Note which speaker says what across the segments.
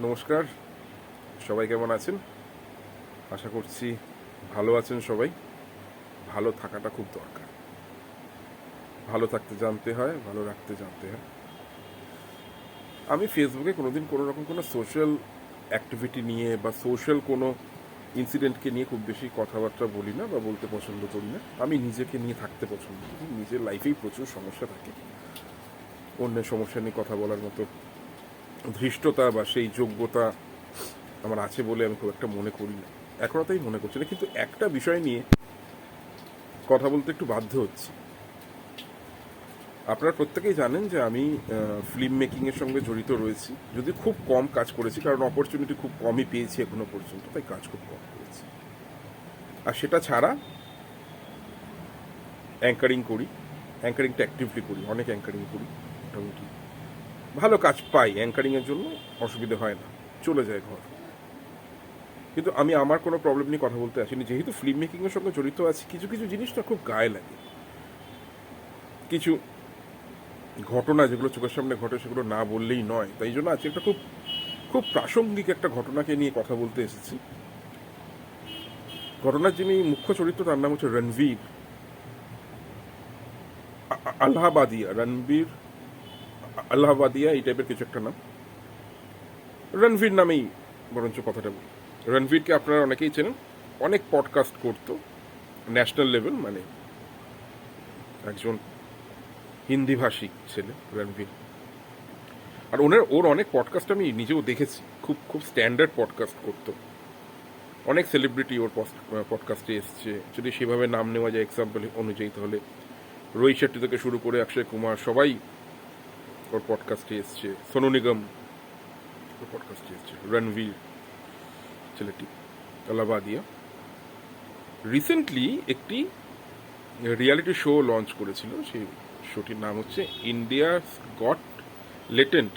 Speaker 1: নমস্কার, সবাই কেমন আছেন? আশা করছি ভালো আছেন সবাই। ভালো থাকাটা খুব দরকার। ভালো থাকতে জানতে হয়, ভালো রাখতে জানতে হয়। আমি ফেসবুকে কোনোদিন কোনো রকম কোনো সোশ্যাল অ্যাক্টিভিটি নিয়ে বা সোশ্যাল কোনো ইনসিডেন্টকে নিয়ে খুব বেশি কথাবার্তা বলি না বা বলতে পছন্দ করি না। আমি নিজেকে নিয়ে থাকতে পছন্দ করি। নিজের লাইফেই প্রচুর সমস্যা থাকে। অন্যের সমস্যা নিয়ে কথা বলার মতো ধৃষ্টতা বা সেই যোগ্যতা আমার আছে বলে আমি খুব একটা মনে করি না। এখনও তাই মনে করছি না, কিন্তু একটা বিষয় নিয়ে কথা বলতে একটু বাধ্য হচ্ছি। আপনারা প্রত্যেকেই জানেন যে আমি ফিল্ম মেকিংয়ের সঙ্গে জড়িত রয়েছি, যদি খুব কম কাজ করেছি, কারণ অপরচুনিটি খুব কমই পেয়েছি এখনো পর্যন্ত, তাই কাজ খুব কম করেছি। আর সেটা ছাড়া অ্যাঙ্কারিং করি, অ্যাঙ্কারিংটা অ্যাক্টিভলি করি, অনেক অ্যাঙ্কারিং করি, মোটামুটি ভালো কাজ পাই অ্যাঙ্কারিংয়ের জন্য, অসুবিধে হয় না, চলে যায় ঘর। কিন্তু আমি আমার কোনো প্রবলেম নিয়ে কথা বলতে আসিনি। যেহেতু ফিল্ম মেকিংয়ের সঙ্গে জড়িত আছি, কিছু কিছু জিনিসটা খুব গায়ে লাগে। কিছু ঘটনা যেগুলো চোখের সামনে ঘটে সেগুলো না বললেই নয়, তাই জন্য আজকে একটা খুব খুব প্রাসঙ্গিক একটা ঘটনাকে নিয়ে কথা বলতে এসেছি। ঘটনার যিনি মুখ্য চরিত্র তার নাম হচ্ছে রণবীর আল্লাহাবাদিয়া, রণবীর আল্লাহাবাদিয়া, এই টাইপের কিছু একটা নাম। রণবীর নামেই বরঞ্চ কথাটা বলি। রণবীরকে আপনারা অনেকেই চেনেন, অনেক পডকাস্ট করতো ন্যাশনাল লেভেল, মানে একজন হিন্দি ভাষী ছেলে রণবীর। আর ওর অনেক পডকাস্ট আমি নিজেও দেখেছি, খুব খুব স্ট্যান্ডার্ড পডকাস্ট করতো। অনেক সেলিব্রিটি ওর পডকাস্টে এসছে, যদি সেভাবে নাম নেওয়া যায় এক্সাম্পল অনুযায়ী, তাহলে রোহিত শেট্টি থেকে শুরু করে অক্ষয় কুমার সবাই ওর পডকাস্টে এসছে, সোনু নিগম ওর পডকাস্টে এসছে। রণবীর ছেলেটি আলাবাদিয়া রিসেন্টলি একটি রিয়ালিটি শো লঞ্চ করেছিল। সেই শোটির নাম হচ্ছে ইন্ডিয়াস গট লেটেন্ট।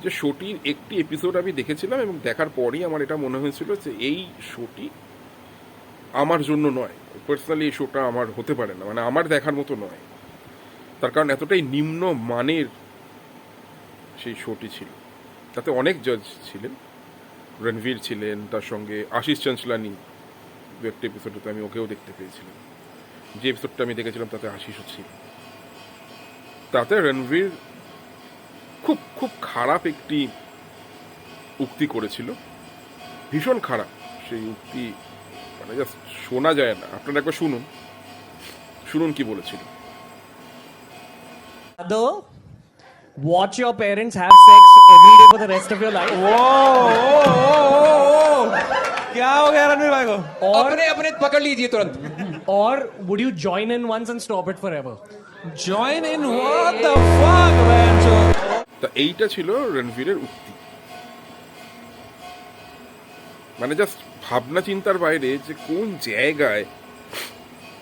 Speaker 1: যে শোটির একটি এপিসোড আমি দেখেছিলাম এবং দেখার পরই আমার এটা মনে হয়েছিল যে এই শোটি আমার জন্য নয়। পার্সোনালি এই শোটা আমার হতে পারে না, মানে আমার দেখার মতো নয়। তার কারণ এতটাই নিম্ন মানের সেই শোটি ছিল। তাতে অনেক জাজ ছিলেন, রণবীর ছিলেন, তার সঙ্গে আশিস চঞ্চলানি। দু একটা এপিসোডে তো আমি ওকেও দেখতে পেয়েছিলাম। যে এপিসোডটা আমি দেখেছিলাম তাতে আশিসও ছিল। তাতে রণবীর খুব খুব খারাপ একটি উক্তি করেছিল, ভীষণ খারাপ সেই উক্তি, মানে জাস্ট শোনা যায় না। আপনারা একবার শুনুন, শুনুন কি বলেছিল।
Speaker 2: Other, watch your parents have sex every day for the rest of your life.
Speaker 3: क्या हो गया रणवीर भाई को?
Speaker 2: और
Speaker 4: अपने अपने पकड़ लीजिए तुरंत।
Speaker 2: or would you join in once and stop it forever?
Speaker 3: Join in what the fuck, man?
Speaker 1: তা এইটা ছিল রণবীরের উক্তি। মানে জাস্ট ভাবনা চিন্তার বাইরে যে কোন জায়গায়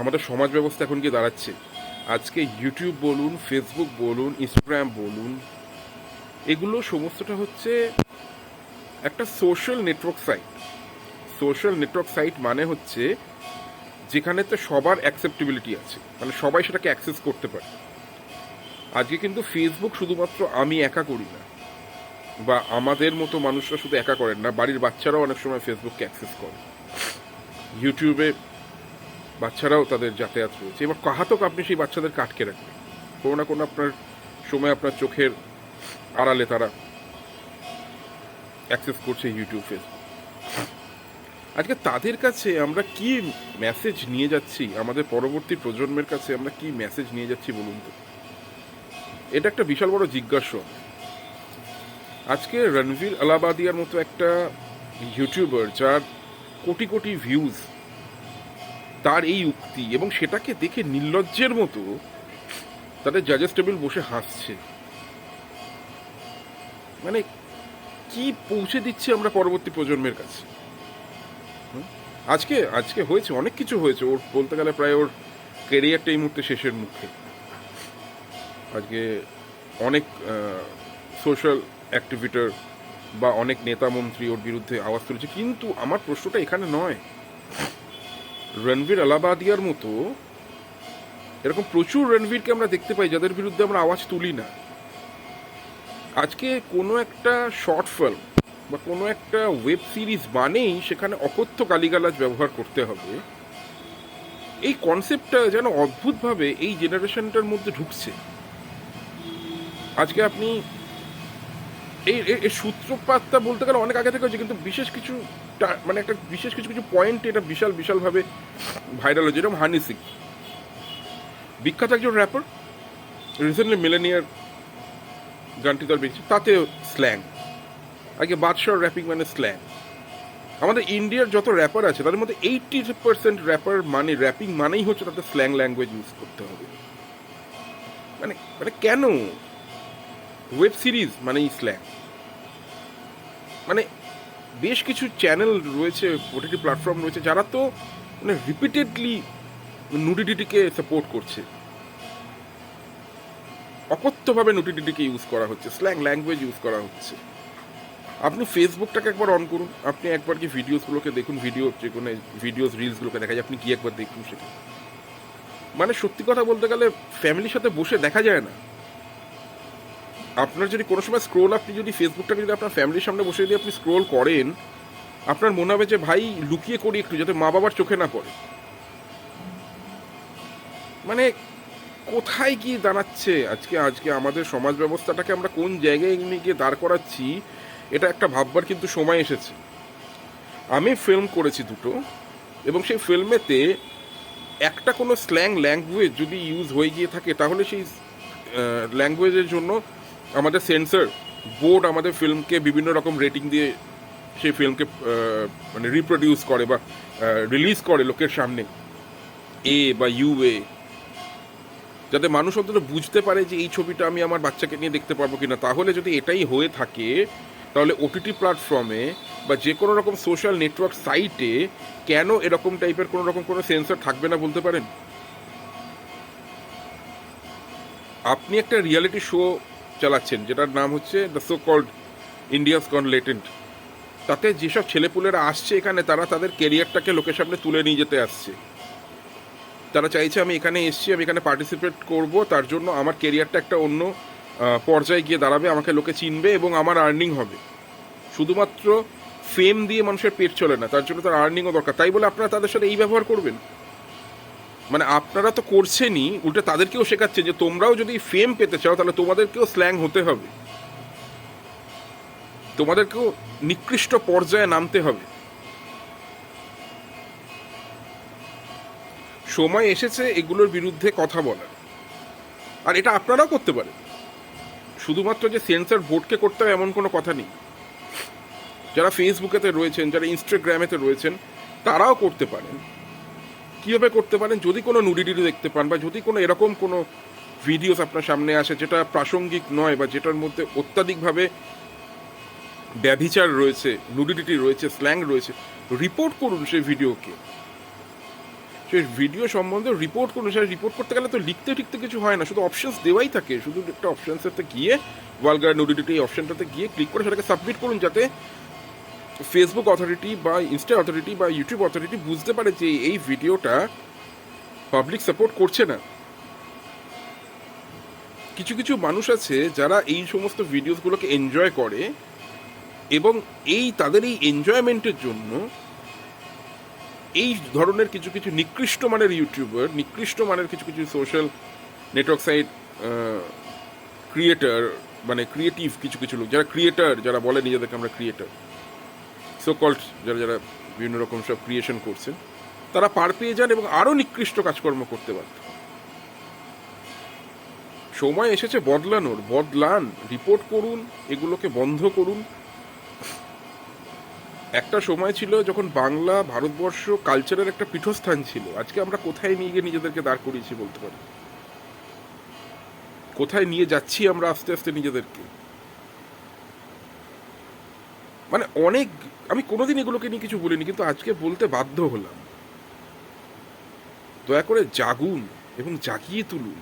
Speaker 1: আমাদের সমাজ ব্যবস্থা এখন গিয়ে দাঁড়াচ্ছে। আজকে ইউটিউব বলুন, ফেসবুক বলুন, ইনস্টাগ্রাম বলুন, এগুলো সমস্তটা হচ্ছে একটা social network site. Social network site মানে হচ্ছে যেখানেতে সবার অ্যাকসেপ্টেবিলিটি আছে, মানে সবাই সেটাকে অ্যাক্সেস করতে পারে। আজকে কিন্তু ফেসবুক শুধুমাত্র আমি একা করি না, বা আমাদের মতো মানুষরা শুধু একা করেন না, বাড়ির বাচ্চারাও অনেক সময় ফেসবুককে অ্যাক্সেস করে। ইউটিউবে বাচ্চারাও তাদের যাতায়াত রয়েছে। এবার কাহাতক আপনি সেই বাচ্চাদেরকে আটকে রাখবেন, কোনো না কোনো আপনার সময় আপনার চোখের আড়ালে তারা অ্যাক্সেস করছে ইউটিউব, ফেসবুক। আজকে তাদের কাছে আমরা কি মেসেজ নিয়ে যাচ্ছি, আমাদের পরবর্তী প্রজন্মের কাছে আমরা কি মেসেজ নিয়ে যাচ্ছি বলুন তো? এটা একটা বিশাল বড় জিজ্ঞাসা। আজকে রণবীর আলাবাদিয়ার মতো একটা ইউটিউবার, যার কোটি কোটি ভিউজ, তার এই উক্তি, এবং সেটাকে দেখে নির্লজ্জের মতো তাদের জাজেস টেবিল বসে হাসছে। মানে কি পৌঁছে দিচ্ছি আমরা পরবর্তী প্রজন্মের কাছে? আজকে আজকে হয়েছে, অনেক কিছু হয়েছে ওর, বলতে গেলে প্রায় ওর ক্যারিয়ারটা এই মুহূর্তে শেষের মুখে। আজকে অনেক সোশ্যাল অ্যাক্টিভিটার বা অনেক নেতা মন্ত্রী ওর বিরুদ্ধে আওয়াজ তুলেছে। কিন্তু আমার প্রশ্নটা এখানে নয়। রণবীর আলাবাদিয়ার মতো এরকম প্রচুর রণবীরকে আমরা দেখতে পাই যাদের বিরুদ্ধে আমরা আওয়াজ তুলি না। আজকে কোনো একটা শর্ট ফিল্ম বা কোনো একটা ওয়েব সিরিজ মানেই সেখানে অকথ্য গালিগালাজ ব্যবহার করতে হবে, এই কনসেপ্টটা যেন অদ্ভুতভাবে এই জেনারেশনটার মধ্যে ঢুকছে। আজকে আপনি এই সূত্রপাতটা বলতে গেলে অনেক আগে থেকে হচ্ছে, কিন্তু বিশেষ কিছু মানে একটা বিশেষ কিছু কিছু পয়েন্ট এটা বিশালভাবে ভাইরাল হয়েছে। যেরকম হানি সিং, বিখ্যাত একজন র্যাপার, রিসেন্টলি মিলেনিয়ার গানটি তার বেশি, তাতে স্ল্যাং। আগে বাদশাহ র্যাপিং মানে স্ল্যাং। আমাদের ইন্ডিয়ার যত র্যাপার আছে তাদের মধ্যে 80% র্যাপার মানে র্যাপিং মানেই হচ্ছে তাদের স্ল্যাং ল্যাঙ্গুয়েজ ইউজ করতে হবে। মানে মানে কেন? ওয়েব সিরিজ মানেই স্ল্যাং। মানে বেশ কিছু চ্যানেল রয়েছে, ওটিটি প্ল্যাটফর্ম রয়েছে, যারা তো মানে রিপিটেডলি নুডিডিটিকে সাপোর্ট করছে। অকথ্যভাবে নুডিডিটিকে ইউজ করা হচ্ছে, স্ল্যাং ল্যাঙ্গুয়েজ ইউজ করা হচ্ছে। আপনি ফেসবুকটাকে একবার অন করুন, আপনি একবার কি ভিডিওসগুলোকে দেখুন, যে কোনো ভিডিওস রিলসগুলোকে দেখা যায়, আপনি কি একবার দেখুন সেটা। মানে সত্যি কথা বলতে গেলে ফ্যামিলির সাথে বসে দেখা যায় না। আপনার যদি কোনো সময় আপনি যদি ফেসবুকটাকে যদি আপনার ফ্যামিলির সামনে বসে যদি আপনি স্ক্রোল করেন, আপনার মনে হবে যে ভাই লুকিয়ে করি একটু, যাতে মা বাবার চোখে না পড়ে। মানে কোথায় গিয়ে দাঁড়াচ্ছে আজকে আমাদের সমাজ ব্যবস্থাটাকে আমরা কোন জায়গায় নিয়ে গিয়ে দাঁড় করাচ্ছি, এটা একটা ভাববার কিন্তু সময় এসেছে। আমি ফিল্ম করেছি দুটো, এবং সেই ফিল্মেতে একটা কোনো স্ল্যাং ল্যাঙ্গুয়েজ যদি ইউজ হয়ে গিয়ে থাকে, তাহলে সেই ল্যাঙ্গুয়েজের জন্য আমাদের সেন্সর বোর্ড আমাদের ফিল্মকে বিভিন্ন রকম রেটিং দিয়ে সেই ফিল্মকে মানে রিপ্রোডিউস করে বা রিলিজ করে লোকের সামনে, এ বা ইউএ, যাতে মানুষ অন্তত বুঝতে পারে যে এই ছবিটা আমি আমার বাচ্চাকে নিয়ে দেখতে পারবো কিনা। তাহলে যদি এটাই হয়ে থাকে, তাহলে ওটিটি প্ল্যাটফর্মে বা যে কোনো রকম সোশ্যাল নেটওয়ার্ক সাইটে কেন এরকম টাইপের কোনো রকম কোনো সেন্সর থাকবে না বলতে পারেন? আপনি একটা রিয়ালিটি শো চালাচ্ছেন যেটার নাম হচ্ছে the so called India's Got Latent. তাতে যেসব ছেলেপুলেরা আসছে এখানে, তারা তাদের কেরিয়ারটাকে লোকের সামনে তুলে নিয়ে যেতে আসছে। তারা চাইছে আমি এখানে এসছি, আমি এখানে পার্টিসিপেট করব, তার জন্য আমার কেরিয়ারটা একটা অন্য পর্যায়ে গিয়ে দাঁড়াবে, আমাকে লোকে চিনবে এবং আমার আর্নিং হবে। শুধুমাত্র ফেম দিয়ে মানুষের পেট চলে না, তার জন্য তার আর্নিংও দরকার। তাই বলে আপনারা তাদের সাথে এই ব্যবহার করবেন? মানে আপনারা তো করছেনই, উল্টে তাদেরকেও শেখাচ্ছেন যে তোমরাও যদি ফেম পেতে চাও তাহলে তোমাদেরকেও স্ল্যাং হতে হবে, তোমাদেরকেও নিকৃষ্ট পর্যায়ে নামতে হবে। সময় এসেছে এগুলোর বিরুদ্ধে কথা বলার, আর এটা আপনারাও করতে পারেন। শুধুমাত্র যে সেন্সর বোর্ডকে করতে হবে এমন কোনো কথা নেই। যারা ফেসবুকেতে রয়েছেন, যারা ইনস্টাগ্রামেতে রয়েছেন, তারাও করতে পারেন। কীভাবে করতে পারেন? যদি কোনো নুডিডিটি দেখতে পান বা যদি কোনো এরকম কোনো ভিডিওস আপনার সামনে আসে যেটা প্রাসঙ্গিক নয় বা যেটার মধ্যে অত্যাধিকভাবে ব্যভিচার রয়েছে, নুডিডিটি রয়েছে, স্ল্যাং রয়েছে, রিপোর্ট করুন সেই ভিডিওকে। সেই ভিডিও সম্বন্ধে রিপোর্ট করুন। সেটা রিপোর্ট করতে গেলে তো লিখতে কিছু হয় না, শুধু অপশনস দেওয়াই থাকে। শুধু একটা অপশনসেতে গিয়ে ভালগার নুডিডিটি এই অপশনটাতে গিয়ে ক্লিক করে সেটাকে সাবমিট করুন, যাতে ফেসবুক অথরিটি বা ইনস্টা অথরিটি বা ইউটিউব অথরিটি বুঝতে পারে যে এই ভিডিওটা পাবলিক সাপোর্ট করছে না। কিছু মানুষ আছে যারা এই সমস্ত ভিডিওসগুলোকে এনজয় করে, এবং তাদের এই এনজয়মেন্টের জন্য এই ধরনের কিছু নিকৃষ্ট মানের ইউটিউবার, নিকৃষ্ট মানের কিছু সোশ্যাল নেটওয়ার্ক সাইট ক্রিয়েটার, মানে ক্রিয়েটিভ কিছু লোক, যারা ক্রিয়েটার, যারা বলে নিজেদেরকে আমরা ক্রিয়েটার, সো কল্ড যারা বিভিন্ন রকম সব ক্রিয়েশন করছেন, তারা পার পেয়ে যান এবং আরও নিকৃষ্ট কাজকর্ম করতে পারত। সময় এসেছে বদলানোর। বদলান, রিপোর্ট করুন, এগুলোকে বন্ধ করুন। একটা সময় ছিল যখন বাংলা ভারতবর্ষ কালচারের একটা পীঠস্থান ছিল। আজকে আমরা কোথায় নিয়ে গিয়ে নিজেদেরকে দাঁড় করিয়েছি বলতে পারি? কোথায় নিয়ে যাচ্ছি আমরা আস্তে আস্তে নিজেদেরকে? মানে অনেক, আমি কোনোদিন এগুলোকে নিয়ে কিছু বলিনি, কিন্তু আজকে বলতে বাধ্য হলাম। দয়া করে জাগুন এবং জাগিয়ে তুলুন।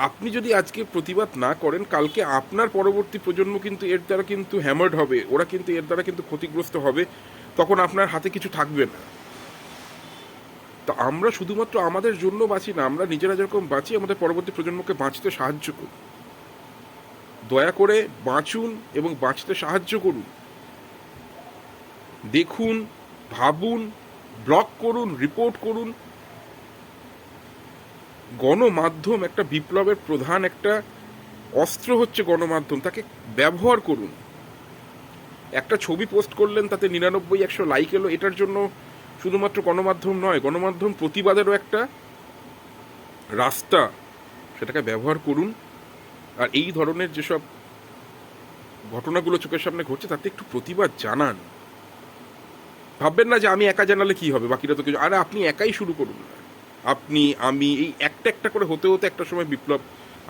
Speaker 1: আপনি যদি আজকে প্রতিবাদ না করেন, কালকে আপনার পরবর্তী প্রজন্ম কিন্তু এর দ্বারা কিন্তু হ্যামার্ড হবে, ওরা কিন্তু এর দ্বারা কিন্তু ক্ষতিগ্রস্ত হবে। তখন আপনার হাতে কিছু থাকবে না। তো আমরা শুধুমাত্র আমাদের জন্য বাঁচি না, আমরা নিজেরা যেরকম বাঁচি, আমাদের পরবর্তী প্রজন্মকে বাঁচতে সাহায্য করি। দয়া করে বাঁচুন এবং বাঁচতে সাহায্য করুন। দেখুন, ভাবুন, ব্লগ করুন, রিপোর্ট করুন। গণমাধ্যম একটা বিপ্লবের প্রধান একটা অস্ত্র হচ্ছে গণমাধ্যম, তাকে ব্যবহার করুন। একটা ছবি পোস্ট করলেন, তাতে 99-100 লাইক এলো, এটার জন্য শুধুমাত্র গণমাধ্যম নয়, গণমাধ্যম প্রতিবাদেরও একটা রাস্তা, সেটাকে ব্যবহার করুন। আর এই ধরনের যেসব ঘটনাগুলো চোখের সামনে ঘটছে তাতে একটু প্রতিবাদ জানান। ভাববেন না যে আমি একা জানালে কি হবে, বাকিরা তো কিছু, আরে আপনি একাই শুরু করুন না। আপনি, আমি, এই একটা একটা করে হতে হতে একটা সময় বিপ্লব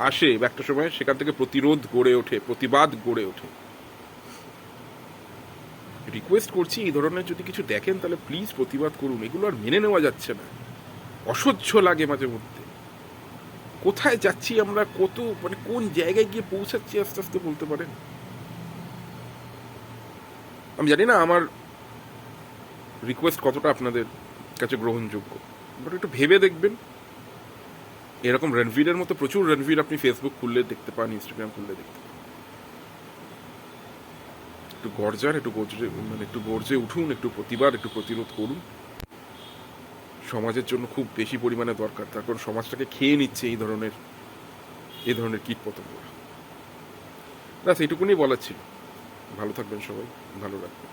Speaker 1: আসে, বা একটা সময় সেখান থেকে প্রতিরোধ গড়ে ওঠে, প্রতিবাদ গড়ে ওঠে। রিকোয়েস্ট করছি, এই ধরনের যদি কিছু দেখেন তাহলে প্লিজ প্রতিবাদ করুন। এগুলো আর মেনে নেওয়া যাচ্ছে না, অসহ্য লাগে মাঝে মধ্যে। কোথায় যাচ্ছি আমরা, কত মানে কোন জায়গায় গিয়ে পৌঁছাচ্ছি আস্তে আস্তে, বলতে পারেন? আমি জানি না আমার রিকোয়েস্ট কতটা আপনাদের কাছে গ্রহণযোগ্য, বাট একটু ভেবে দেখবেন। এরকম রণবীরের মতো প্রচুর রণবীর আপনি ফেসবুক খুললে দেখতে পান, ইনস্টাগ্রাম খুললে দেখতে পান। একটু গর্জার, একটু গর্জে, মানে একটু গর্জে উঠুন, একটু প্রতিবাদ, একটু প্রতিরোধ করুন। সমাজের জন্য খুব বেশি পরিমাণে দরকার, তারপর সমাজটাকে খেয়ে নিচ্ছে এই ধরনের কীট পতঙ্গরা। ব্যাস এইটুকুনি বলার ছিল। ভালো থাকবেন সবাই, ভালো রাখবেন।